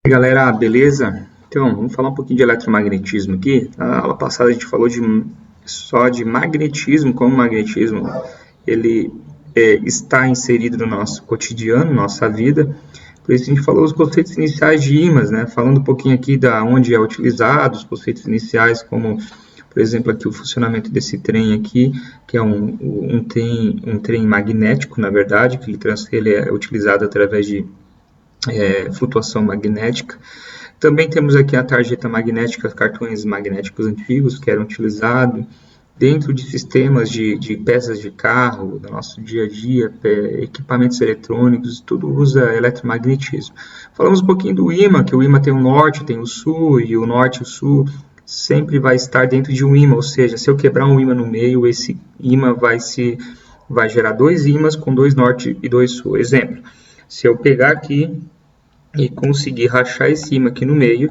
Galera, beleza? Então, vamos falar um pouquinho de eletromagnetismo aqui. Na aula passada a gente falou só de magnetismo, como o magnetismo ele está inserido no nosso cotidiano, nossa vida. Por isso a gente falou os conceitos iniciais de ímãs, né? Falando um pouquinho aqui da onde é utilizado, os conceitos iniciais, como, por exemplo, aqui o funcionamento desse trem aqui, que é um trem magnético, na verdade, que ele é utilizado através de flutuação magnética. Também temos aqui a tarjeta magnética, cartões magnéticos antigos que eram utilizados dentro de sistemas de peças de carro, do nosso dia a dia, equipamentos eletrônicos, tudo usa eletromagnetismo. Falamos um pouquinho do ímã, que o ímã tem o norte, tem o sul, e o norte e o sul sempre vai estar dentro de um ímã, ou seja, se eu quebrar um ímã no meio, esse ímã vai gerar dois ímãs com dois norte e dois sul. Exemplo, se eu pegar aqui e conseguir rachar esse ímã aqui no meio,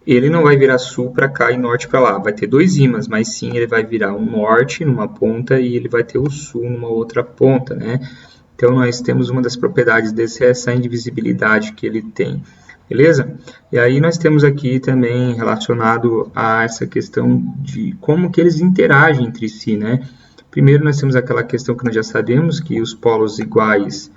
ele não vai virar sul para cá e norte para lá. Vai ter dois ímãs, mas sim ele vai virar um norte numa ponta e ele vai ter o sul numa outra ponta, né? Então nós temos uma das propriedades desse é essa indivisibilidade que ele tem, beleza? E aí nós temos aqui também relacionado a essa questão de como que eles interagem entre si, né? Primeiro nós temos aquela questão que nós já sabemos, que os polos iguais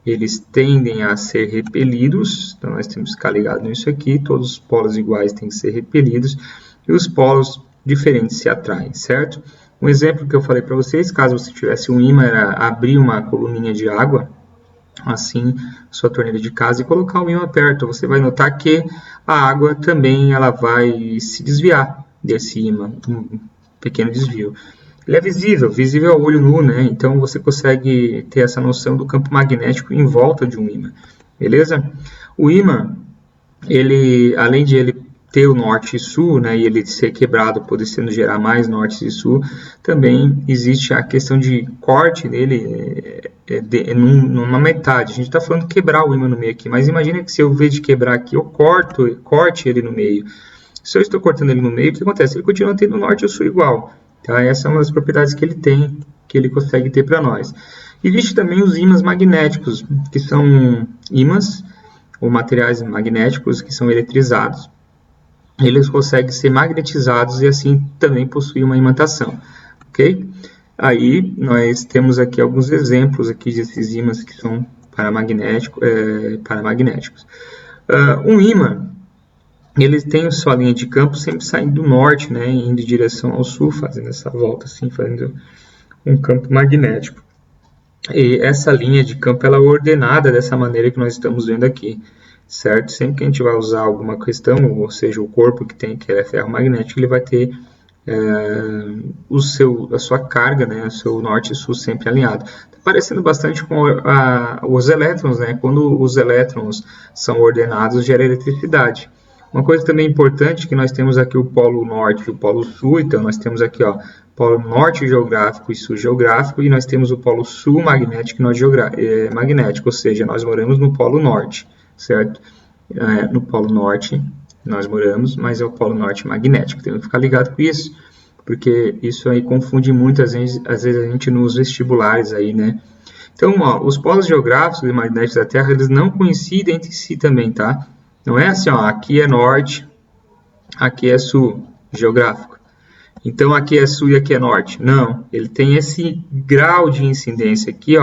eles tendem a ser repelidos, então nós temos que ficar ligado nisso aqui, todos os polos iguais têm que ser repelidos, e os polos diferentes se atraem, certo? Um exemplo que eu falei para vocês, caso você tivesse um ímã, era abrir uma coluninha de água, assim, sua torneira de casa, e colocar o ímã perto, você vai notar que a água também ela vai se desviar desse ímã, um pequeno desvio. Ele é visível ao olho nu, né? Então você consegue ter essa noção do campo magnético em volta de um ímã, beleza? O ímã, ele, além de ele ter o norte e sul, né, e ele ser quebrado, podendo gerar mais norte e sul, também existe a questão de corte nele numa metade. A gente está falando de quebrar o ímã no meio aqui, mas imagina que se eu, ao invés de quebrar aqui, eu corte ele no meio. Se eu estou cortando ele no meio, o que acontece? Ele continua tendo norte e sul igual. Tá? Essa é uma das propriedades que ele tem, que ele consegue ter para nós. Existe também os ímãs magnéticos, que são ímãs ou materiais magnéticos que são eletrizados. Eles conseguem ser magnetizados e assim também possuem uma imantação. Ok? Aí nós temos aqui alguns exemplos aqui desses ímãs que são paramagnéticos. Um ímã, ele tem sua linha de campo sempre saindo do norte, né, indo em direção ao sul, fazendo essa volta, assim, fazendo um campo magnético. E essa linha de campo ela é ordenada dessa maneira que nós estamos vendo aqui, certo? Sempre que a gente vai usar alguma questão, ou seja, o corpo que é ferromagnético, ele vai ter a sua carga, né, o seu norte e sul sempre alinhado. Está parecendo bastante com os elétrons, né? Quando os elétrons são ordenados, gera eletricidade. Uma coisa também importante que nós temos aqui o polo norte e o polo sul, então nós temos aqui polo norte geográfico e sul geográfico, e nós temos o polo sul magnético e norte magnético, ou seja, nós moramos no polo norte, certo? No polo norte nós moramos, mas é o polo norte magnético, temos que ficar ligado com isso, porque isso aí confunde muito, às vezes a gente nos vestibulares aí, né? Então, os polos geográficos e magnéticos da Terra, eles não coincidem entre si também, tá? Não é assim, aqui é norte, aqui é sul, geográfico. Então, aqui é sul e aqui é norte. Não, ele tem esse grau de incidência aqui,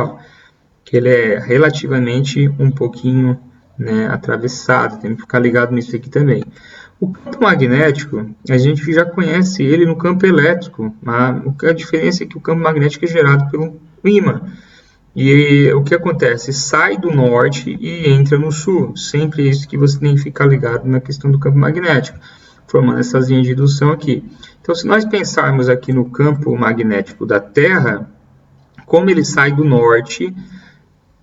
que ele é relativamente um pouquinho, né, atravessado. Tem que ficar ligado nisso aqui também. O campo magnético, a gente já conhece ele no campo elétrico. A diferença é que o campo magnético é gerado pelo ímã. E o que acontece? Sai do norte e entra no sul. Sempre isso que você tem que ficar ligado na questão do campo magnético, formando essas linhas de indução aqui. Então, se nós pensarmos aqui no campo magnético da Terra, como ele sai do norte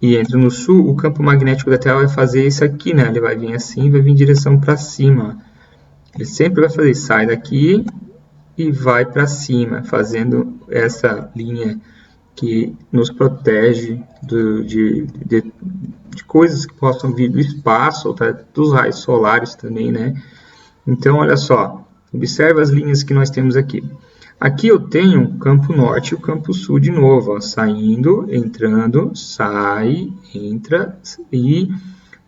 e entra no sul, o campo magnético da Terra vai fazer isso aqui, né? Ele vai vir assim e vai vir em direção para cima. Ele sempre vai fazer isso, sai daqui e vai para cima, fazendo essa linha que nos protege de coisas que possam vir do espaço, ou dos raios solares também, né? Então, olha só, observa as linhas que nós temos aqui. Aqui eu tenho o campo norte e o campo sul de novo, saindo, entrando, sai, entra, e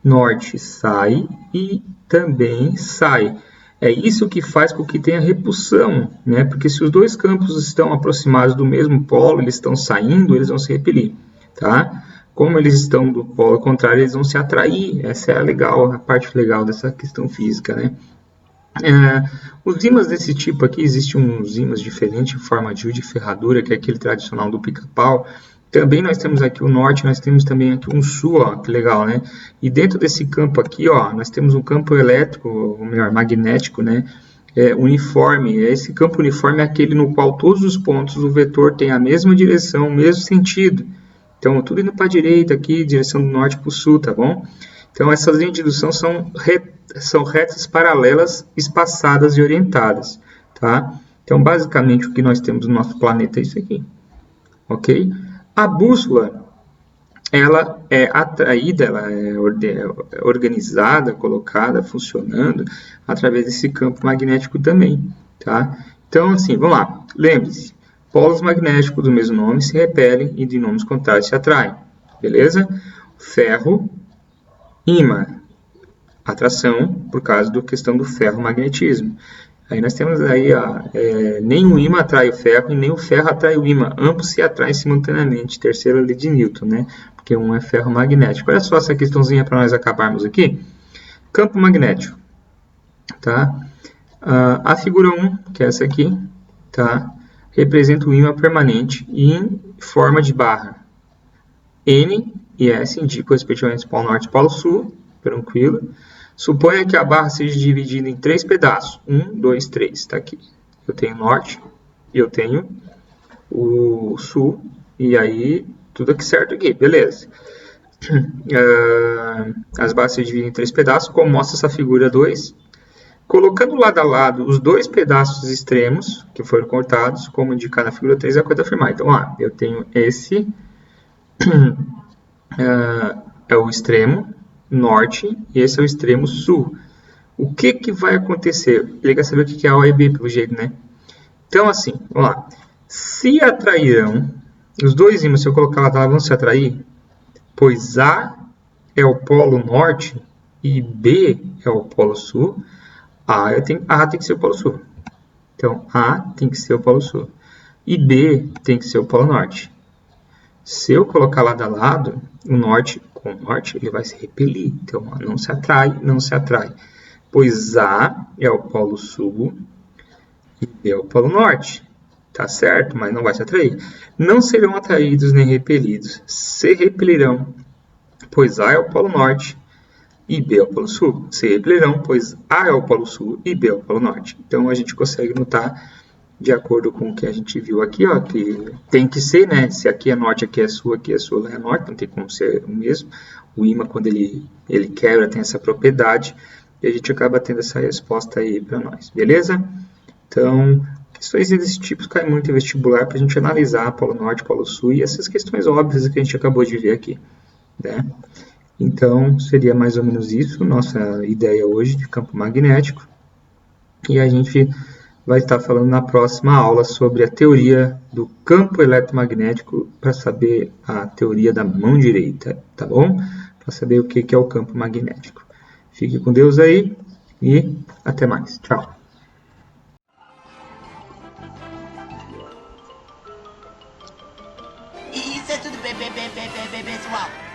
norte, sai e também sai. É isso que faz com que tenha repulsão, né? Porque se os dois campos estão aproximados do mesmo polo, eles estão saindo, eles vão se repelir, tá? Como eles estão do polo contrário, eles vão se atrair. Essa é a parte legal dessa questão física, né? Os ímãs desse tipo aqui, existem uns ímãs diferentes em forma de ferradura, que é aquele tradicional do pica-pau. Também nós temos aqui o norte, nós temos também aqui um sul, ó, que legal, né? E dentro desse campo aqui, ó, nós temos um campo elétrico, ou melhor, magnético, né? Uniforme. Esse campo uniforme é aquele no qual todos os pontos do vetor têm a mesma direção, o mesmo sentido. Então, tudo indo para a direita aqui, direção do norte para o sul, tá bom? Então, essas linhas de indução são retas paralelas, espaçadas e orientadas, tá? Então, basicamente, o que nós temos no nosso planeta é isso aqui, ok? A bússola, ela é atraída, ela é organizada, colocada, funcionando através desse campo magnético também, tá? Então, assim, vamos lá. Lembre-se, polos magnéticos do mesmo nome se repelem e de nomes contrários se atraem, beleza? Ferro, ímã, atração, por causa da questão do ferromagnetismo. Aí nós temos aí, nem o ímã atrai o ferro e nem o ferro atrai o ímã. Ambos se atraem simultaneamente. Terceira lei de Newton, né? Porque um é ferro magnético. Olha só essa questãozinha para nós acabarmos aqui. Campo magnético, tá? A figura 1, que é essa aqui, tá? Representa o ímã permanente em forma de barra. N e S indicam respectivamente polo norte e polo sul, tranquilo. Suponha que a barra seja dividida em 3 pedaços. 1, 2, 3. Está aqui. Eu tenho norte e eu tenho o sul. E aí, tudo aqui certo aqui. Beleza. As barras se dividem em 3 pedaços, como mostra essa figura 2. Colocando lado a lado os 2 pedaços extremos, que foram cortados, como indicar na figura 3, é a coisa afirmar. Então, eu tenho esse, é o extremo norte e esse é o extremo sul. O que vai acontecer? Ele quer saber o que é A e B, pelo jeito, né? Então, assim, vamos lá. Se atrairão, os dois ímãs, se eu colocar lá, vão se atrair, pois A é o polo norte e B é o polo sul, A tem que ser o polo sul. Então, A tem que ser o polo sul. E B tem que ser o polo norte. Se eu colocar lado a lado, o norte com o norte, ele vai se repelir. Então, não se atrai, não se atrai. Pois A é o polo sul e B é o polo norte. Tá certo? Mas não vai se atrair. Não serão atraídos nem repelidos. Se repelirão, pois A é o polo norte e B é o polo sul. Se repelirão, pois A é o polo sul e B é o polo norte. Então, a gente consegue notar, de acordo com o que a gente viu aqui, ó, que tem que ser, né? Se aqui é norte, aqui é sul, lá é norte, não tem como ser o mesmo. O ímã, quando ele quebra, tem essa propriedade, e a gente acaba tendo essa resposta aí para nós, beleza? Então, questões desse tipo caem muito em vestibular para a gente analisar polo norte, polo sul, e essas questões óbvias que a gente acabou de ver aqui, né? Então, seria mais ou menos isso, nossa ideia hoje de campo magnético, e a gente vai estar falando na próxima aula sobre a teoria do campo eletromagnético para saber a teoria da mão direita, tá bom? Para saber o que é o campo magnético. Fique com Deus aí e até mais. Tchau. Isso é tudo, pessoal.